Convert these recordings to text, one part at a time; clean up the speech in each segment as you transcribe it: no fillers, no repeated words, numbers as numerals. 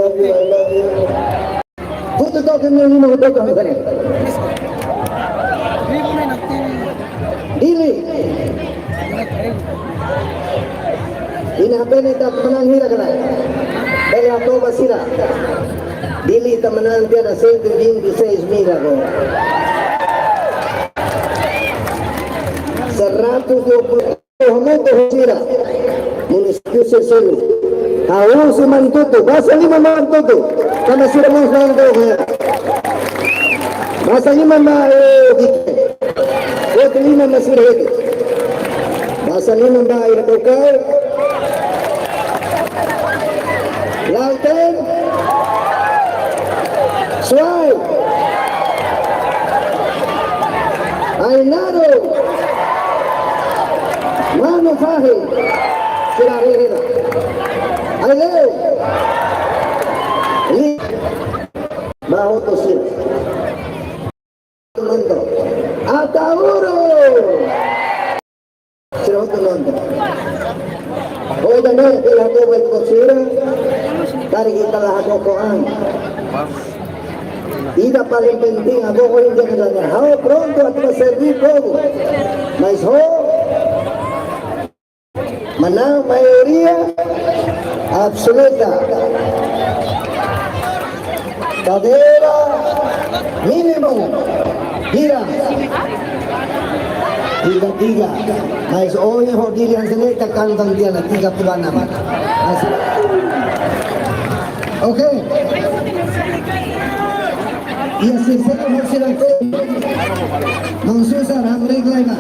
love you, I love you. Puto to kami yung minuto ko sa kanya. Dili. Inapen ita mananghira ka na. Dahil ako ba sila? Dili ita mananghira na 126 ko. Hamuto Hosira, munisipyo Sesulu. Hawa si Mantuto, basa lima Mantuto. Kama sila mga santo kaya. Basa lima ma-hikit. Huwag lima masirhikit. Basa lima ma-iratokar. Lauten. Sway. Ainaro. Mano Fahim, sila rin Aleo, Baho to sila. Tulondo, Atauro, sila tulondo. Hoy dami, kailan ko ba ito sila? Dari kita lahat ko ang. Tidak paling penting ako ko hindi kadanya. How pronto at maservi ko. Mais ho. Menang mayoría absoluta. Cadera mínimo. Tiga. Mas hoy ho dilihan seleta kantang dia na 36. Okay. Iya silsilah silsilah ko. Mangsusar ang regla na.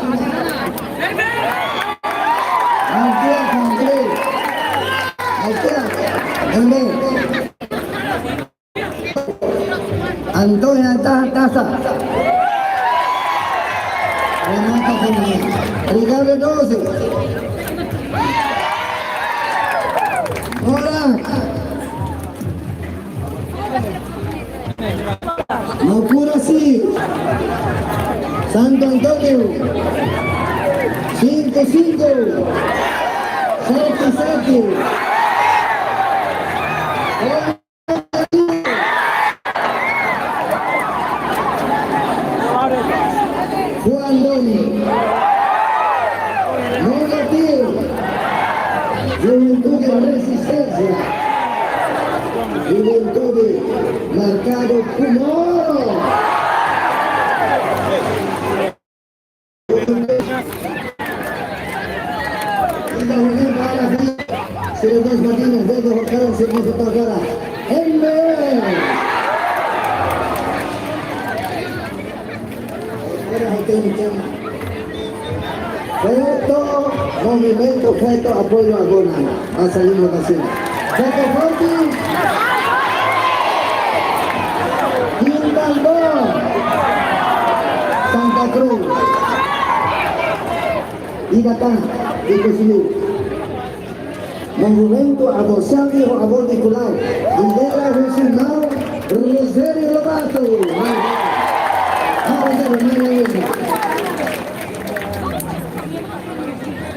Antonia Tasa Ricardo 12 Hola Mapura sí Santo Antonio 5-5 7-7 Juan Doni negativo Juventud de Resistencia Juventud de Mercado Pumoro Serenas Martínez, Dedo Hotel, Serenas Otagara, Feto, movimiento, feto, apoyo a Gona, a salir de Brasil. Feto Forti, Quintaldo, Santa Cruz, Idatán, Icosilu. Movimento adoçado a Bordicular, Lidera Rusinal, Rosério Lobato.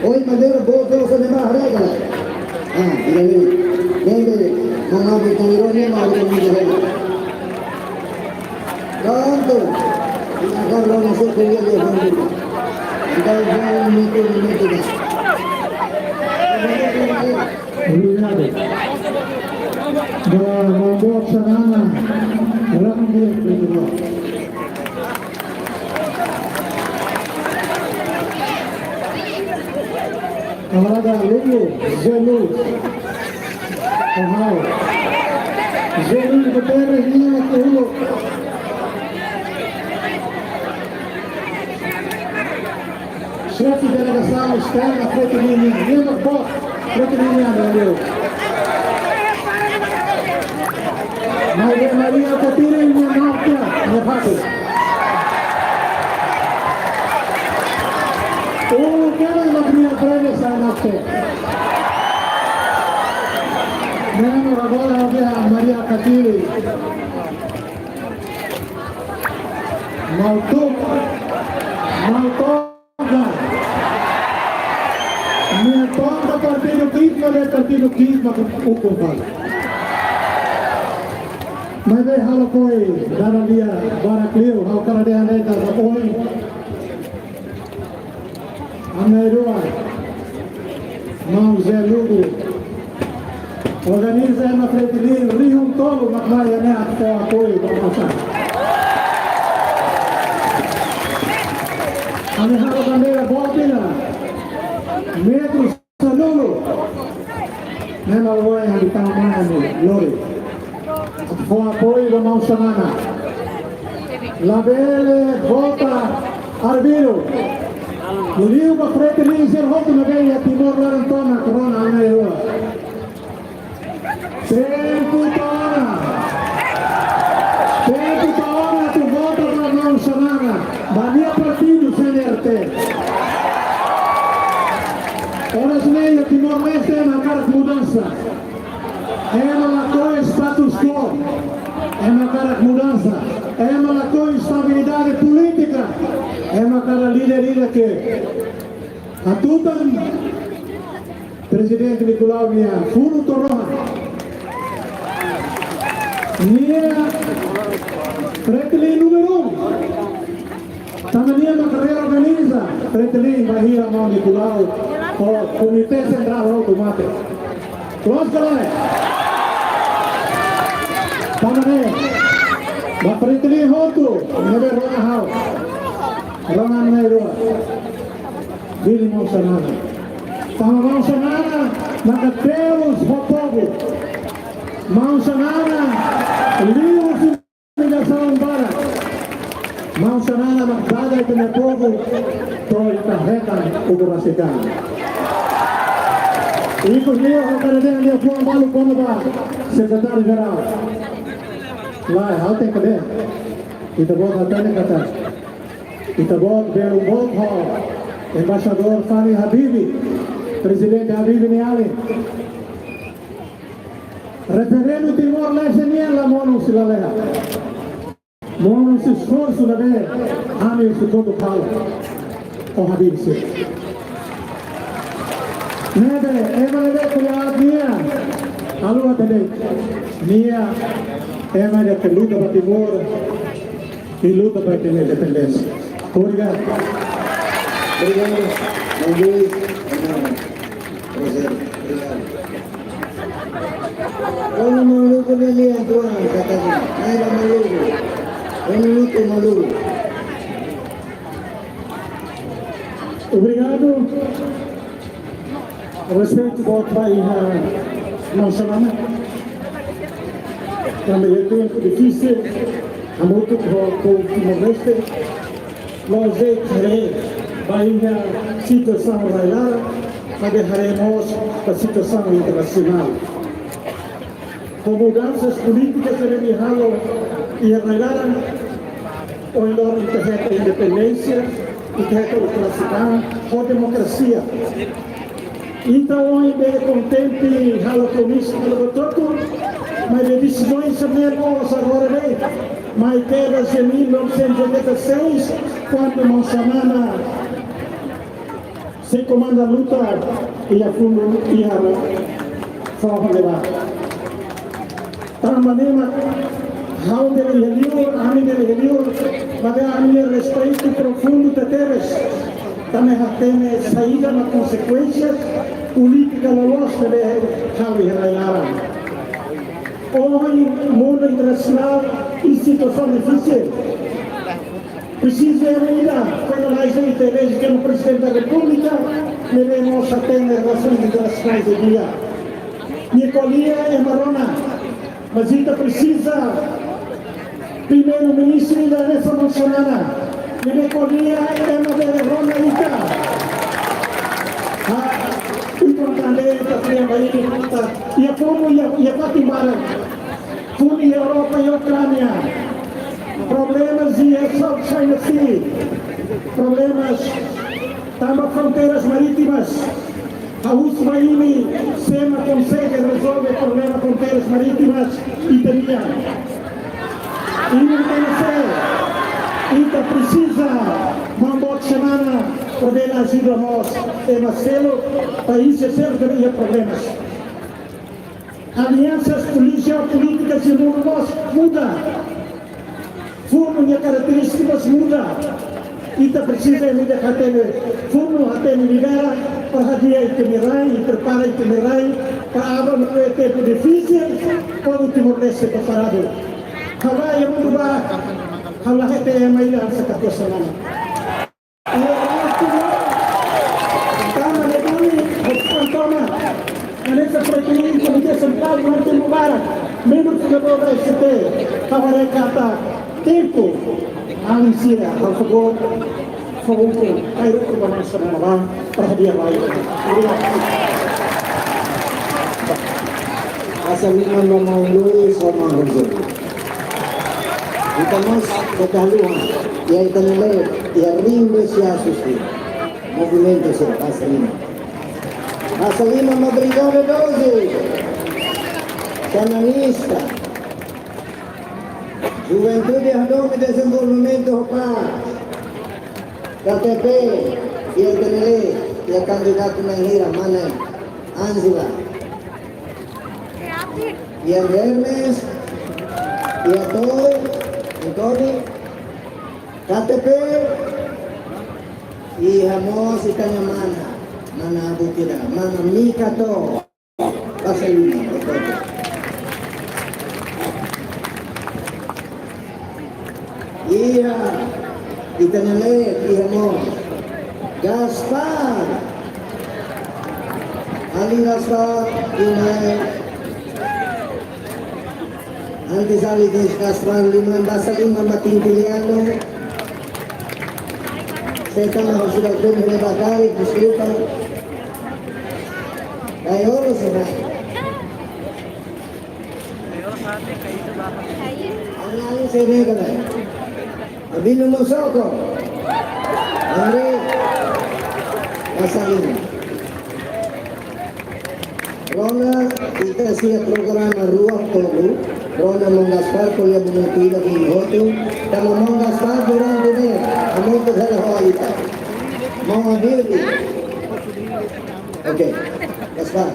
Hoy Madero votos de más reglas. Debe, no me tuvieron más de mi regla. Tanto, y acá no se quería de familia. Entonces, ya un mito. Membuat serangan Ranggir kedua. Olahraga Lulu Zelu Ohio Zelu berterus ini ke hulu. Chefe de delegação externa Fretilini Lima Box Fretilini Andreu Maria Catire minha marca minha parte o cara da minha prova sai na frente Neno agora a Maria Catire Malton minha porta partido 15 partido 15 com o compadre Mas daí ela foi dar ali a Baraclio, ao cara de Aneta, da Põe, a Neirua, Mão Zé Lugo, organiza na frente ali, Rio Tolo, Macmaia Neto, com apoio para passar. A minha bandeira Bópina, Metro Salulo, Nela Loia, habitar Mano, Lori. Com apoio da Mão Samana. Labele, Volta, Arbiro. Rio para frente ali, Zé Roto na Beia, Timor Larantona, Corona, Almeida. Tempo para hora, tu volta para a Mão Samana. Bania partido, CNRT. Horas meia, Timor-Leste é marcar mudança. É marcar status quo. É marcar mudança. É marcar estabilidade política. É marcar a liderança que a tuta presidente Nicolau Nia Furo Torroja. Nia Preteli número 1. Também uma carreira organiza. Preteli vai ir a mão Nicolau. O Comitê Central Automático. Pronto, galera? Também. Mas Preteli Roto. Neve Rona Hau. Rona Neirua. Vili Mão Samana. Sama Mão Samana. Nakateus Rotogo. Mão Samana. Livros de Ligação Barat. Mão Samana. Magdada que me povo. Proiectarretan o Boracicano. E comigo, eu quero ver ali o Paulo Cônoba, secretário-geral. Lá, tem que ver. Itabot até nem catar. Itabot, Berubot Hall, embaixador Fani Habibi, presidente Habibi Niali. Referendo Timor-Leste Niela, Mono Silaleha. Mono se esforço na ver, Amir se todo Paulo. O Habibi se. Nebe, emane kulihat Nia, alu atende. Nia, emane que luta para Timor e luta para ter independência. Obrigado. Obrigado. Bom dia. Prazer. Obrigado. Ano maluco nele a tua Catarina. Era maluco. Minuto maluco. Obrigado. Respeito voto para Mão Samana. Também é tempo difícil. Há muito com o Timor-Leste. Nós vai a situação railar, mas deixaremos a situação internacional. Com mudanças políticas que vem e arrailaram, o enorme que é a independência e que é o clássico, a democracia. Então, ainda é contente, ralo comício, pelo todo, mas as decisões são nervosas agora, né? Mas desde 1986, quando Mão Samana se comanda a luta e a fundo e a forma de lá. Para maneira, onde ele reliu, a minha reliu, mas a minha respeito profundo de teres, também tem saída na consequência política da nossa de Javi Railara. Hoje, o mundo internacional em situação difícil. Precisa ainda, quando nós entendemos que o Presidente da República devemos ter relações internacionais de dia. Minha colia é marrona, mas ainda precisa primeiro-ministro da Reforma Nacional. Minha colia é uma vergonha ainda. E a como e a Guatemala, fundo em Europa e Ucrânia, problemas e South China Sea, problemas também fronteiras marítimas. A USMAIMI, SEMA consegue resolver problemas fronteiras marítimas e teria. E não tem então precisa uma boa semana poder ajudar nós em Marcelo, países sempre teria problemas. alianças políticas e rumos muda. Formam características muda. Kita precisa formo até negara para dia itinerai, prepara itinerai para abrir o tempo difícil para o Timor-Leste preparado. Kalau yang berubah, kalau itu yang mainan seperti sana. Tama na kami, tama. Ano sa prekiling komite sentral ng Timor-Barat, minut na doon ay sete, kawaray kata, tempo, ang sira, ang sagot, sa hukum, ay rin naman sa mga perhatian lain. Asal lima memenuhi sama hukum. Kita mas kedaluan, ya kita nilai, ya rindu siasusi, movimento sih asal lima. Asal lima Brigada 12, Cananista, Juventude Hadong de Desenvolvimento Paz, KTP, ya kita nilai, ya kandidat mengira mana, Angela, ya Hermes, ya Tony, KTP, ihamos itanya mana bukira, mana mika to, pasal lima, iya, itanya ihamos, Gaspar, Ali Gaspar, inay, antes Ali Gaspar, pasal lima mating piliano, saya tanah sudah beberapa kali disebutkan kayak orang sebenarnya. Ang saya ni kan, abis lumusok ko, hari pasal ini. Rona kita siap program ruang tolu, Rona Mongaspar kuliah mengerti lagi hotu, kamu Mongaspar durang dunia, kamu tu salah kita, mau ambil ni, okay, Gaspar.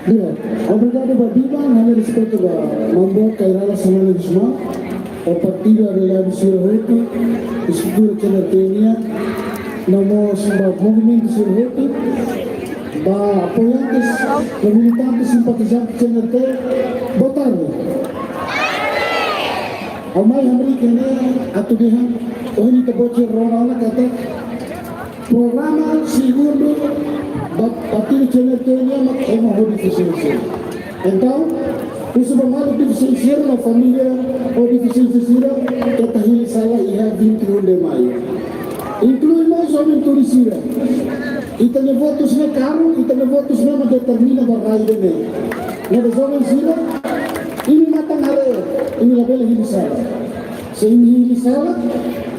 Dia, obrigado Babiba, hanya respeito da membuat kairala sama semua. O partido adalah Sirhotu, estrutura Canatenia, namo sebuah movimento Sirhotu, ba apoiantes, militantes simpatizantes Canate, votar. Amai hamri kene atu dehan, ohini kaboche rona kata programa segundo partido Canatenia mak ema hodi fisisi. Então, isso é uma deficiência na família ou deficiência que está realizada dia 21 de maio. Inclui mais ou menos turisira. E tem votos na carro, e tem votos na determina a raio de meio. Na zona sira, ini matang hale, ini label realizada. Se ini realizada,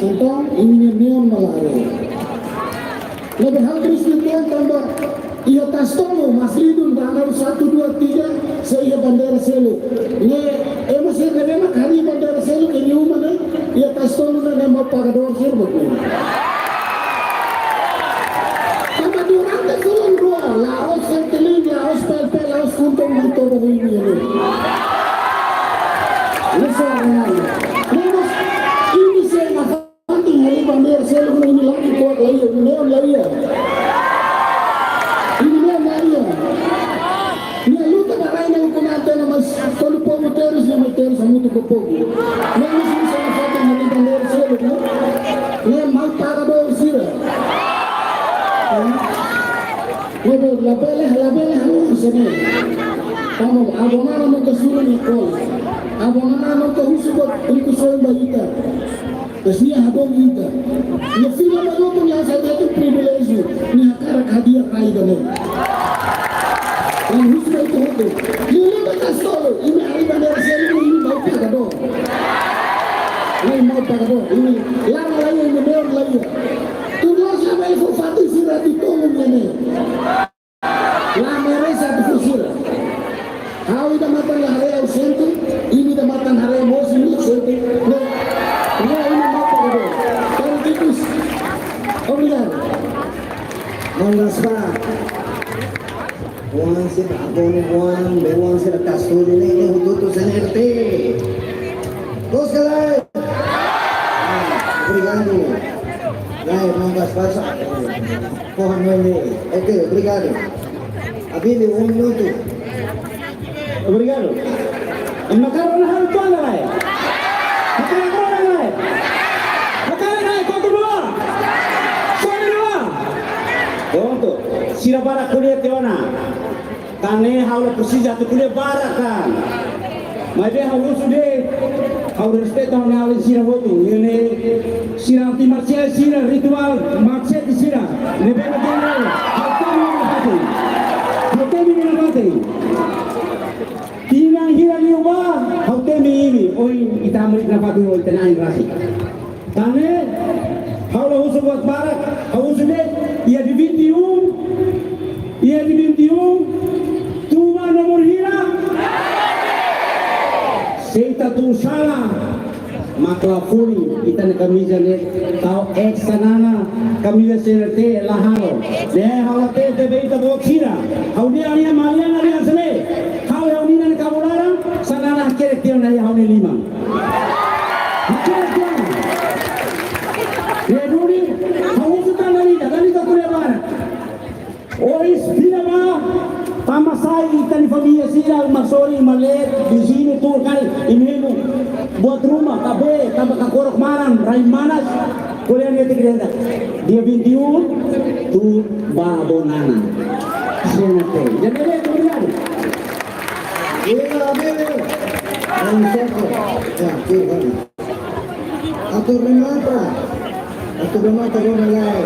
então ini neon malare. Lebih hal Kristen tambah ia tas tolo mas lidun danau 1, 2, 3 saya bandera selu ini masih memang hari bandera selu ini umumnya ia tas tolo na nama pagador selu sama durante film dua laos sentelin laos pelpel laos kuntung motor ini ini soalnya ini saya makan hari bandera selu ini lagi kuat lagi neon lagi ya. Kalau povo teros yang teros muito com povo. Não nos ensina falta de bandeira selo, não? Nem mal para do sira. Lebo la bele halu sene. Kamu abongan mo kasuro ni kol. Abongan mo kahusubot ko soy balita. Kasnya habong ita. Ni fila mo mo yang sa dito privilege ni hakara kadia kai dane. Yang husband itu hoto. Ini bekas solo. Ini hari bandara selu ini mau pagador. Ini mau pagador. Ini lama lagi ini meor lagi. Tujuh sama itu fatih sirah ditolong ini. Lama resa itu sirah. Kau ida matan hari ausente. Ini ida matan hari emosi ini ausente. Ini mau pagador. Kalau itu, obrigado. Buwan sila, abono buwan, bewang sila kastudi na ini hututo sa NRT. Terus ka lang! Obrigado. Lai, mga kaspasa. Kuhan mo ini. Okay, obrigado. Abili, 1 minuto. Obrigado. Ang magkaroon na halito na lai. Magkaroon na lai. Magkaroon na lai, konto mo ba? Sorry na ba? Konto, sila bara kuliah tiwana. Kane haula persija tu kuliah bara kan. Mai be haulu sude. Haulu respeto na haulu sira hotu. Ini sira anti marcial sira ritual marcial sira. Lebe na general. Hautemi na pati. Tinang hira niyo ba? Hautemi ini. Oi, itamulit na pati oi tenain rasi. Kane haula husu buat barat. Haulu sude. Ia di 21. Ia di 21. Tuma nomor hira. Seita tu salah. Maklafuni kita na kamisa ni tao eksanana kamisa senerte lahalo. Ne halate te beita boksira. Haudi ania malian ania sele. Kau yang ni na kabularang sanana kere tio na haudi 5. Kere tio. Ne duri haudi suta dali ta kuliah bara. Ois pinama pamasai ikan familia sila masori malet di sini tuh kali ini buat rumah kabe tambah kakorok marang rain manas kuliah dia tiga dia 21 tuh babonana senate jadi dia kemudian Iya, abili. Ang soko. Ya, kira. Atur remata. Atur remata ko na lai.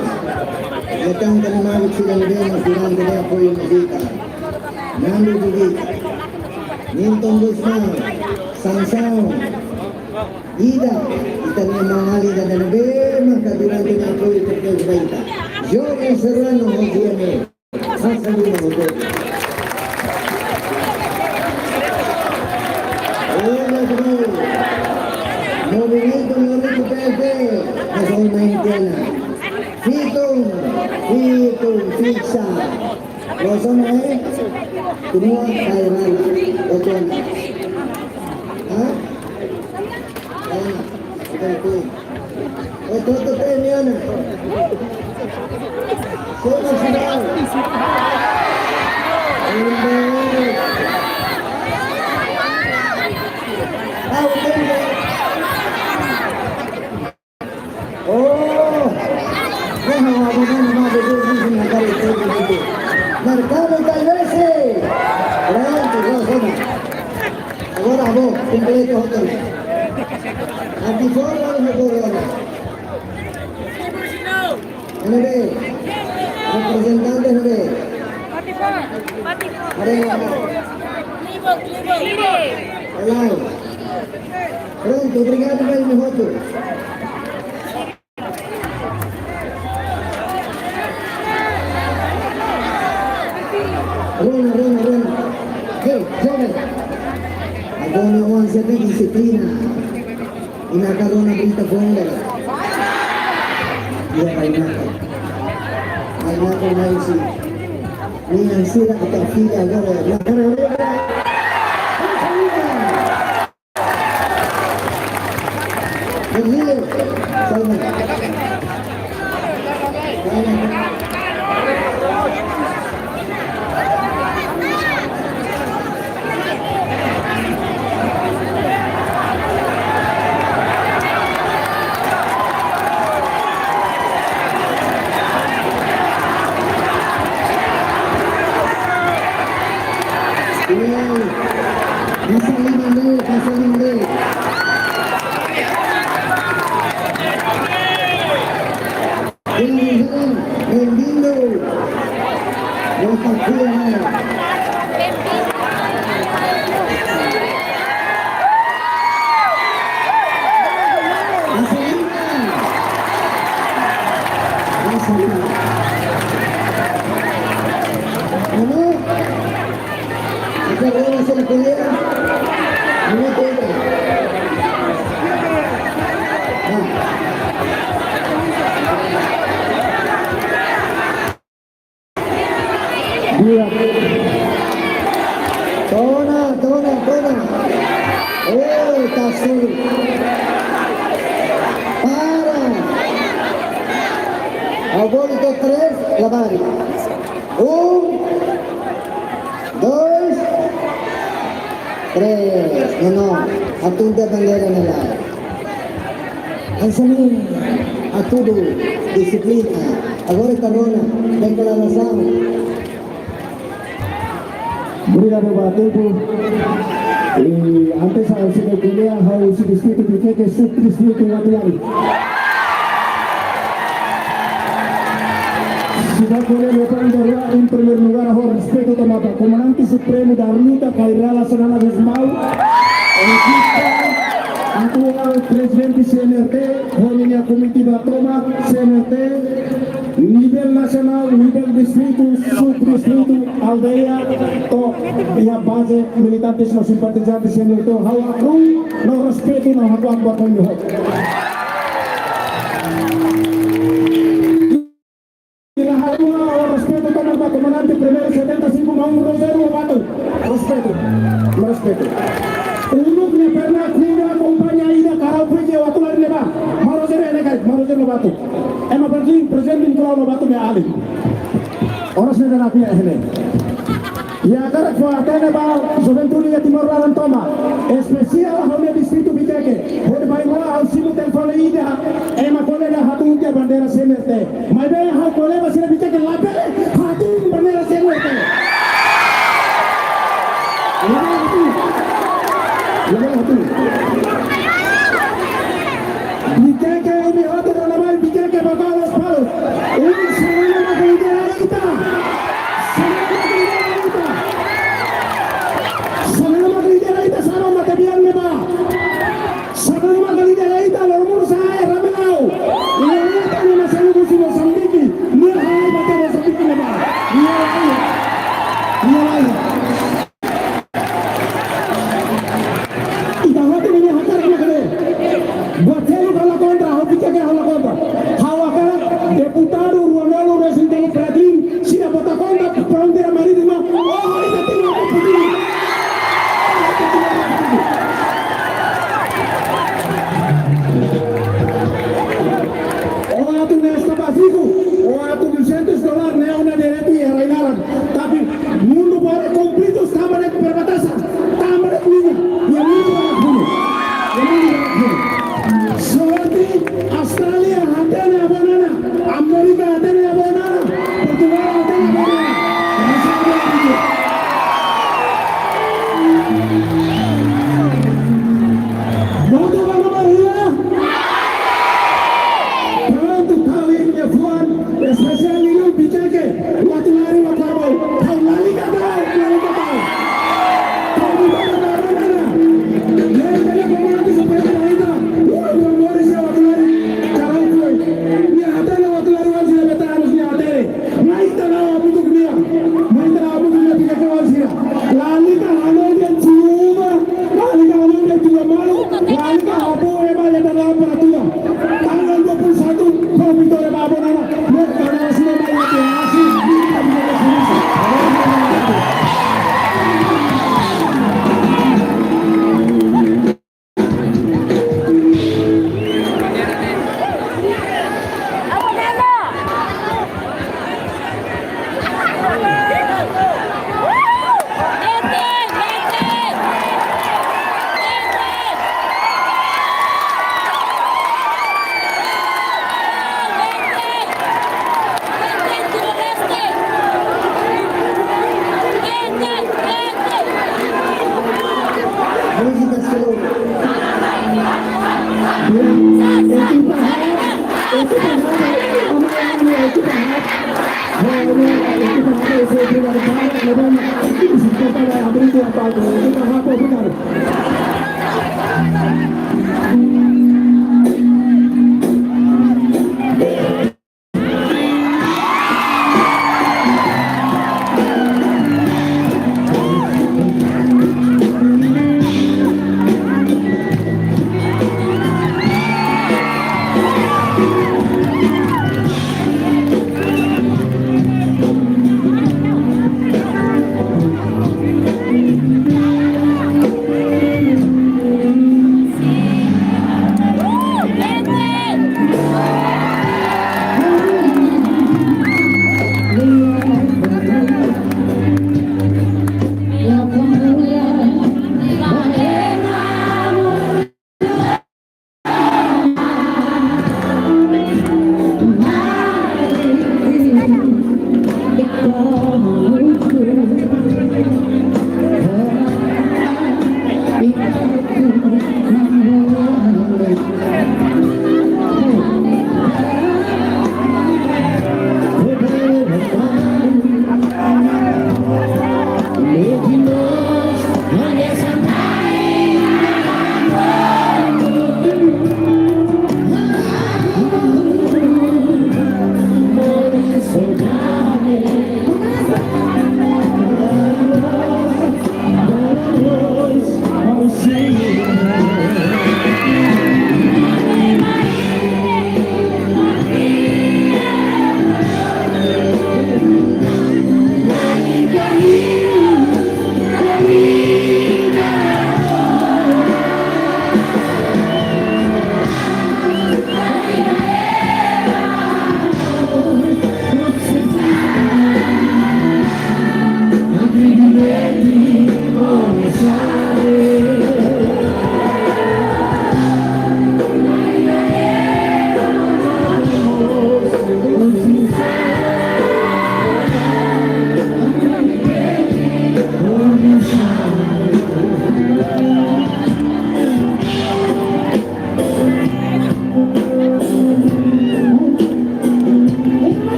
Datang ka na mawit silang din ang silang din ako yung magita. Nando Dugit, Nintong Guzman, Sangsao, Ida, kita niya mga halida na nabe, magkabilang din ako ito kayo sa baita. Joey Serrano, Hojiane, sasabi na mo ito. Hola, bro. Movimiento Pepe, nasa Maintena. Fitong Fixa. Rosa mo eh, kumuha kay Rana. Oto na. Ha? Kaya na. Ito. Oto tayo niya na. Sino sila? Ayun ba? Okay ba? Oh! Nahawa na mga bubugis na karito dito. Mercado Calvese. Adelante, zona. Ahora vos, completo hotel. Antiforma de Mecorona. NB. Representante NB. Olay. Pronto, obrigado pelo meu voto. Rona. Hey, joven. Abono ang sa disiplina. Inakaroon na dito fonda. Iya kay nako. Ay nako na isi. Niyan sila at ang fila gawin. Nakararega. Naghilir. Salman. Nasa 5 menit. Pilihan, Bendino. Yung pagkulang. Nasa 5. Ano? Nagkaroon na sila kuliah. Ano ito? Lihat. Tona. Kasih. Para. Gol ke 3, laban. 1, 2, 3. Atunda bandera nila. Ang sami, atudo, disiplina. Agora karona, declaração. Obrigado a todos. E antes de seguir ao substituto de que substituto natural. Sudah boleh lepas dari em primeiro lugar ao respeito tomado comandante supremo da luta Cairala Nacional Ismael, atual presidente CNRT, Homem Comitiva Toma CNRT, nível nacional, nível distrito, subdistrito, aldeia, to e a base militantes no simpatizantes CNRT, hawa kung no respeito na hak-hak ko niyo. Respeto tomado comandante primeiro 75 mau Rosero Lobato. Respeto. Uluk ni pernah kuda kompanya ida karau puji waktu lari leba. Marozero elegai, Marozero Lobato. Ema presiden Pulau Lobato me ali. Orang sudah nak punya ini. Ya karak fuatene ba Juventude ya Timor Laran toma. Especial home distrito Biteke. Hode baingwa au simu telefone ida. Ema kole na hatu ke bandera CNRT. Mai be ha kole ba sila Biteke lapele hatu bandera CNRT. Hatu. Biteke ini hatu dalam Biteke bakal los palos. Ini semua makinera kita.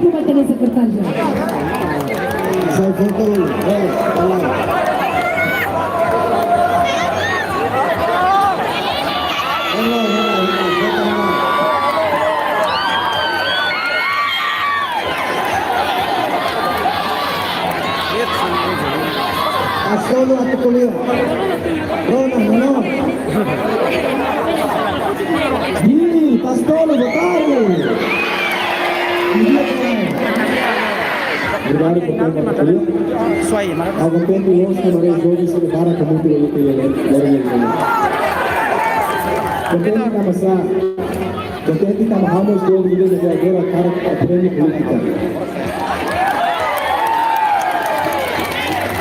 po ba ito sa sekretarya? Sa photo, alam. Solo at tuloy. Rona, ano? Di, Pastolo, votare! Obrigado por ter compartilhado. Isso aí, maravilha. Ao contente hoje que Maria Jorge se prepara com muito ele que ele contente que masa. Contente que vamos do dia de agora para aprender política.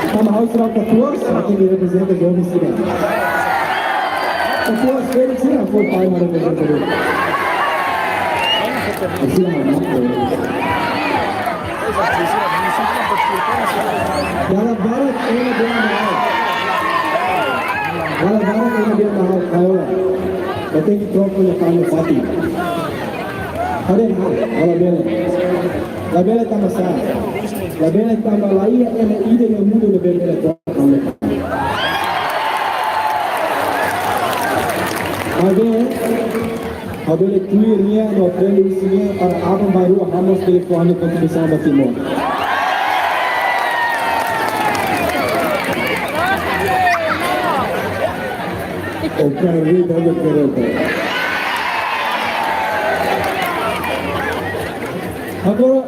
Kama house round Katuas, aqui ele representa Jovem Cidade. Katuas Felix é full time representador. Assim é Wala Barat ena dia mahal. Wala Barat ena dia mahal kaula. Kata que troco na kami sati. Ada wala bela. La bela tamasa. La bela tambalaia ena ide no mundo no bela troco kami. Abele clearnya no aprende isinya para abang baru hamos telefone contribuição da Timor. O cara ri da quereta. Agora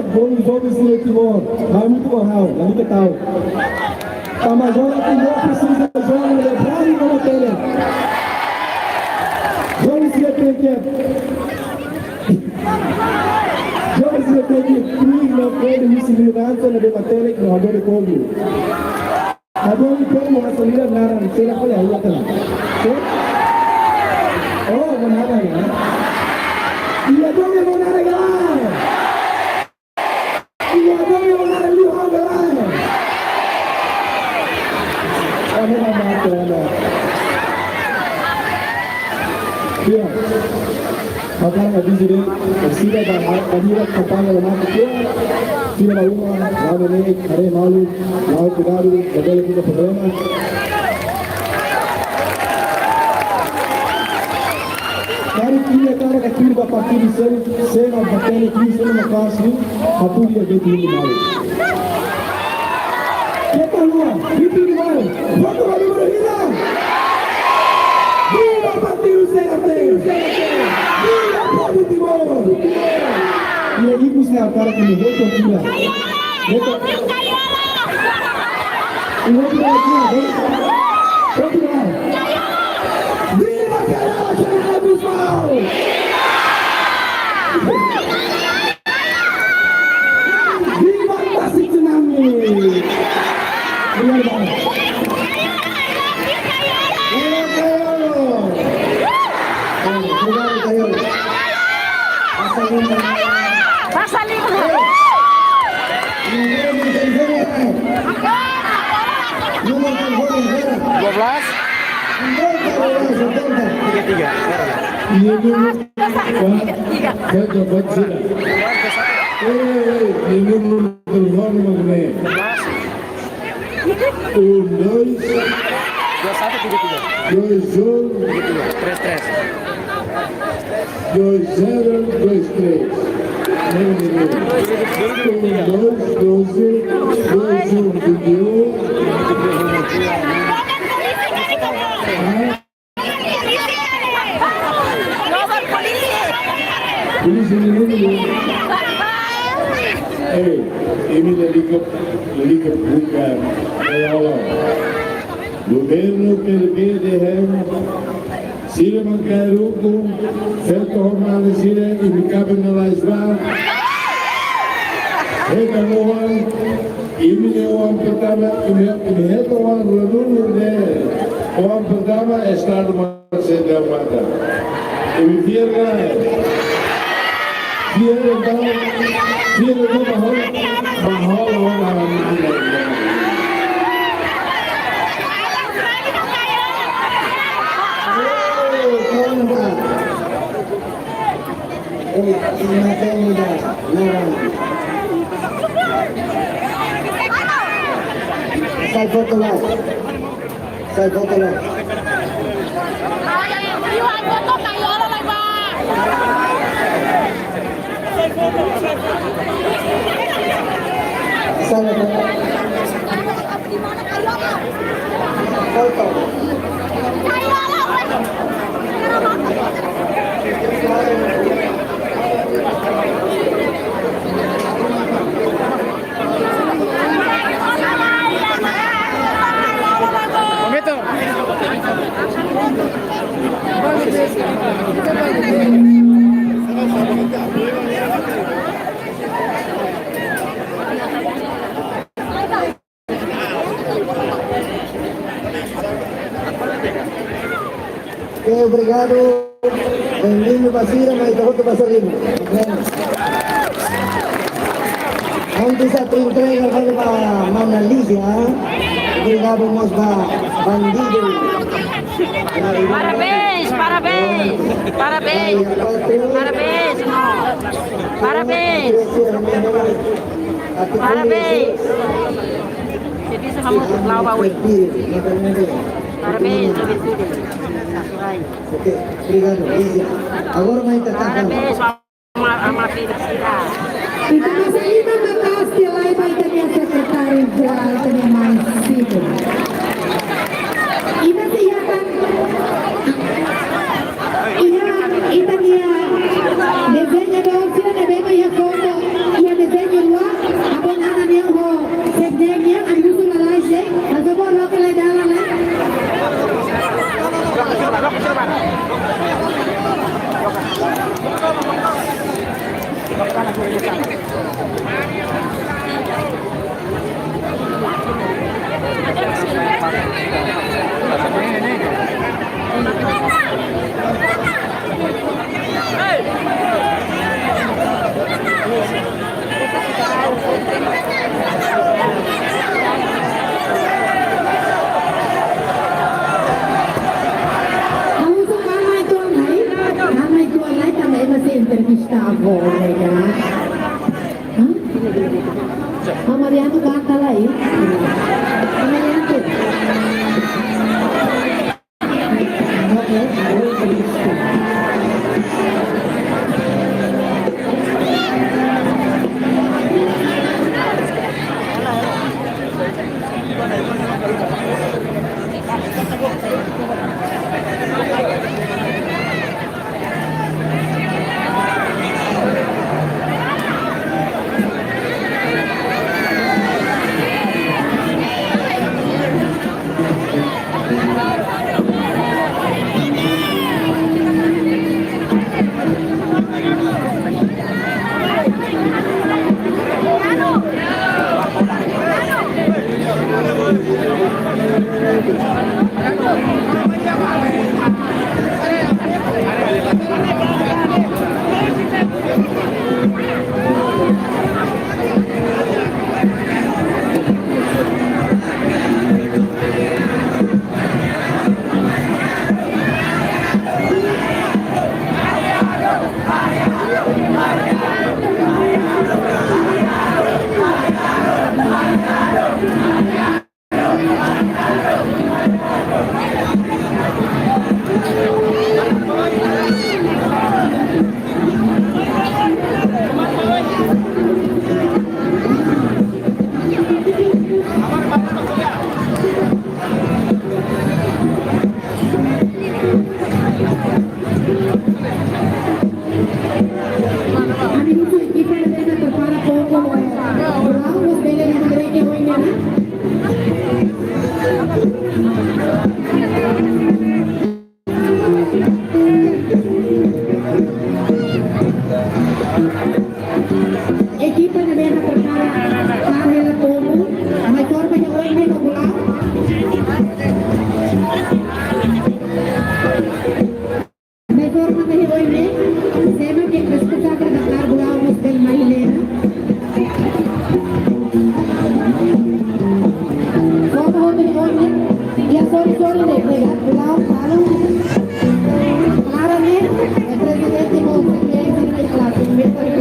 vamos jovens do Timor. Vai muito borral, ali que tal. Tamajora Timor precisa jogar lembrar e não ter. Vamos se atentar. Vamos se atentar. Cruz não pode visibilidade na debater que não adore como. Adore como a salida nara não será para a outra. Oh, não nada né? E adore não nada galera. E adore não nada ali ó galera. Vamos lá matar. Dia, makanan habis ini, sudah banyak kapal yang masuk ke, sudah rumah, lalu naik, hari malu, lalu kedaru, berbagai punya problema. Dari kini cara kecil bapak kiri saya nak bertanya kiri saya nak kasih, satu dia jadi ini malu. Kita luar, itu di mana? Foto lagi berhilang. Viva Partido Senate! Viva Povo Timor! E aí você é o cara que me votou aqui, né? E vamos para aqui, vamos lá. Viva Caiola, General Bisbal! Viva Tassinami! Obrigado, Paulo. Pasa libro. Governo pervede Sile Mancaruku, Felto Hormane Sile, Imikabe Nalaisba, Heka Mohan, Imine Oan pertama, Imiheta Oan Ranunu de Oan pertama, Estado Maseda Mata. Imi Vierga, Vierga Mahal Oan Aran. Imagen nila. Narang. Side photo lang. Side photo lang. Iwan foto kayo lang ba? Sana po. Photo. Okay, obrigado. Hindi nyo basira, may takot na basarin. Antes sa entrega ka na ba manalisya, obrigado mo ba bandido. Parabéns, parabéns, parabéns, parabéns, parabéns, parabéns. Jadi sama lawa weh. Parabéns, Oke, obrigado. Agora may tatapang. parabéns, sama filha. Ito na sa ito na taas nila ay may kanyang sekretary General Taniman Sibo. Ina siya kan ita niya diseño daw sila na bema ya foto iya diseño luwa abang ana niya ho segnya ang gusto na lai siya ang sabor lo kala dalan na entrevista agora, ya. Hah? Mariano kata lah ya. Mariano. Gracias.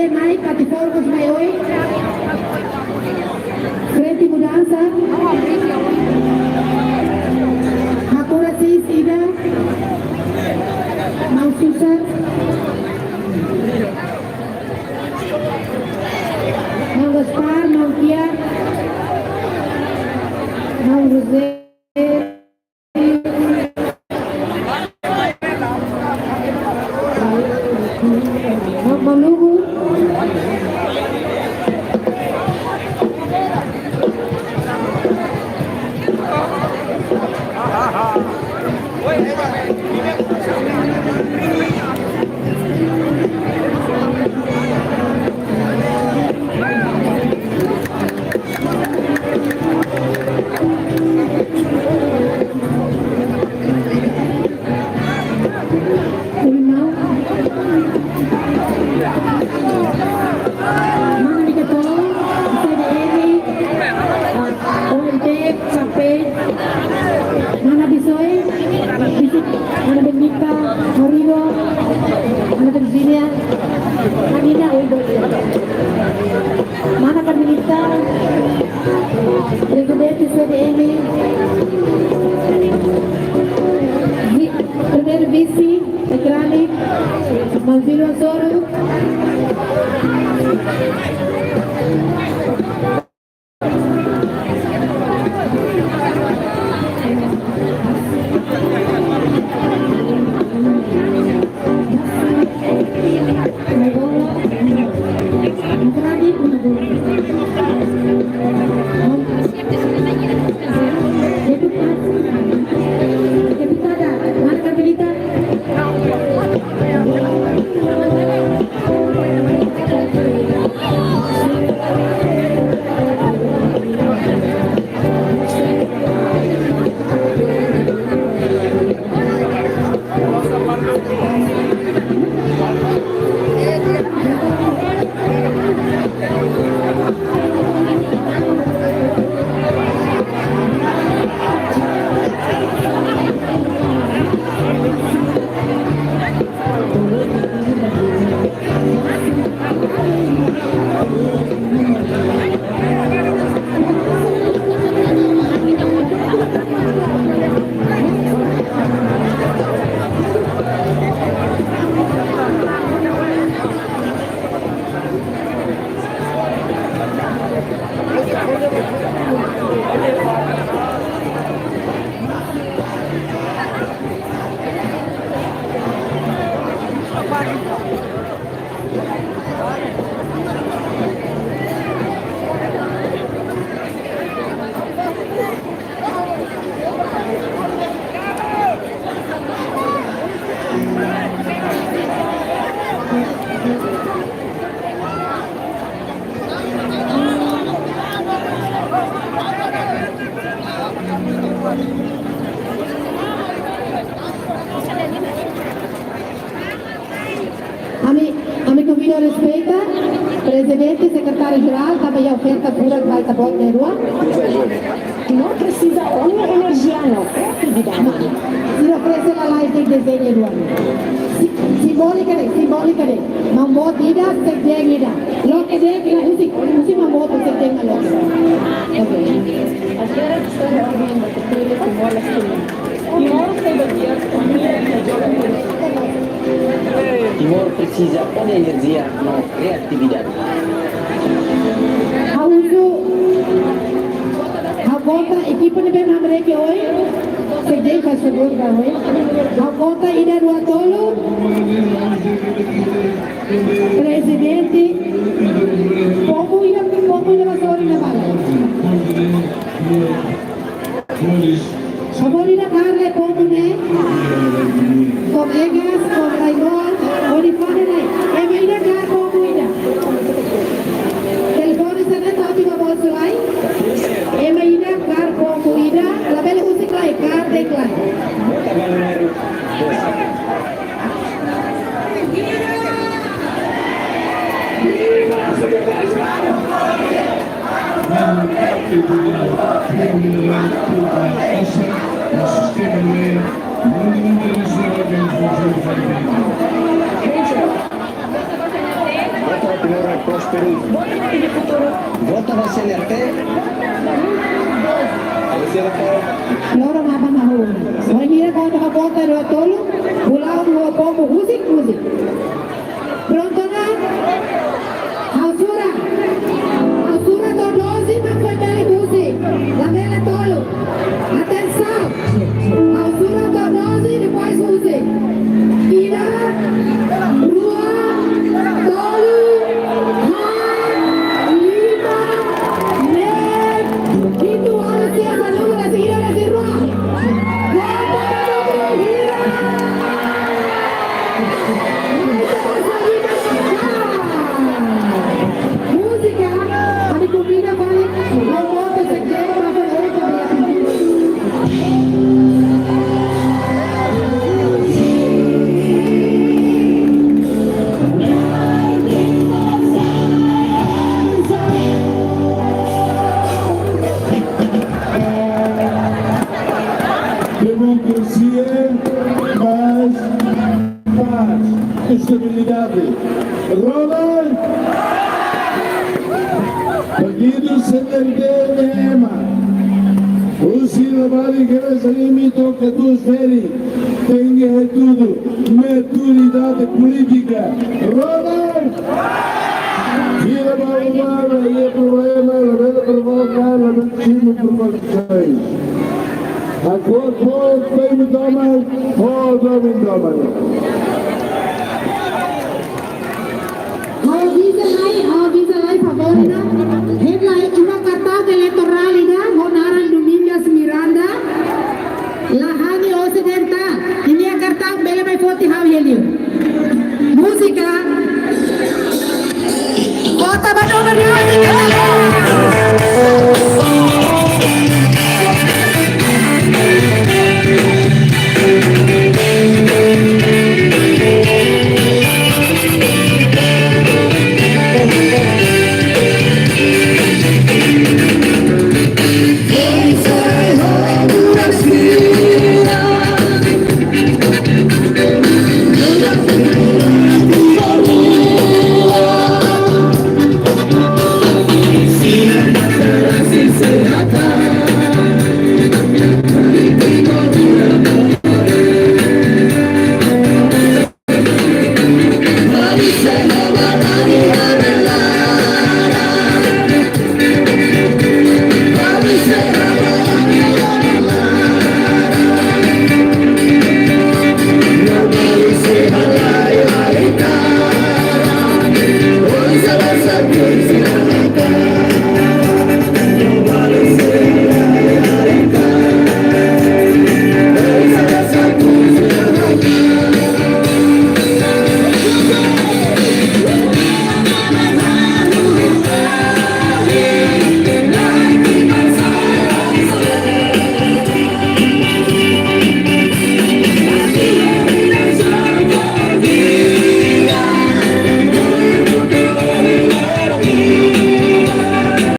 naik Katiformos Mayoi. Frente Mudança. Hakura Sis Ida. Mau Susan. Mau Gaspar, Mau Kia. Mau Jose. Mau Malugu. Mana Bisoy, mana Benita, Morigo, mana Virginia, Anina, mana Carmelita, Presidente CDM, primeiro vice, Ecrani, Manzilo Azoro, mana Carmelita, Ami convido a respeita, Presidente, Secretário-Geral, também a oferta pura que vai estar bom na rua. Não precisa uma energia, não. É atividade. Se oferece a live de desenho rua. Simbólica de. Mambo tidak, sekjen tidak. Lo que de que la musik mambo tu sekjen lo. Okay. Ayer estoy viendo que tiene como las Timor se volvió Timor precisa una energía, no creatividad. Contra equipo de Ben Hamre que hoy se deja seguro hoy. Contra Ida Ruatolo, Presidente, como ia pasar na bala. Favorita Carla como né? Colegas, com Raimon, Olifane né? É Ida Carla como Ida. Telefone sana tapi bawa sulai. Emaina kar como Ida, la bela usi klai kar de klai. Esta es la primera Prosperi. Vota da CNRT. Loro mabang mahon. So hindi ko nakabota do tolo. Bulau do pomo musik. Pronto na? Ausura do 12 magpapay musik. Lamela tolo. Atenção. Ausura do 12 depois musik. Ina, rua, tolo, lima, net. Itu harus siapa dulu kasih ida kasih rua. Música, a comida vale, não bota esse aqui para fazer Democracia, paz, estabilidade. Ronald, begitu senerdema, usia balik kena selimito que tu feri, tenha tudo, maturidade política. Ronald, tira para o mar, e o problema é provocar a mentira provocações. Agora pode bem me tomar, pode me tomar. Avisa lá, favorita. Headline, uma carta eleitoral, Honoran Domingas Miranda. Lahani Occidental. Ini a carta, bela mai forte Javier. Música. Vota para o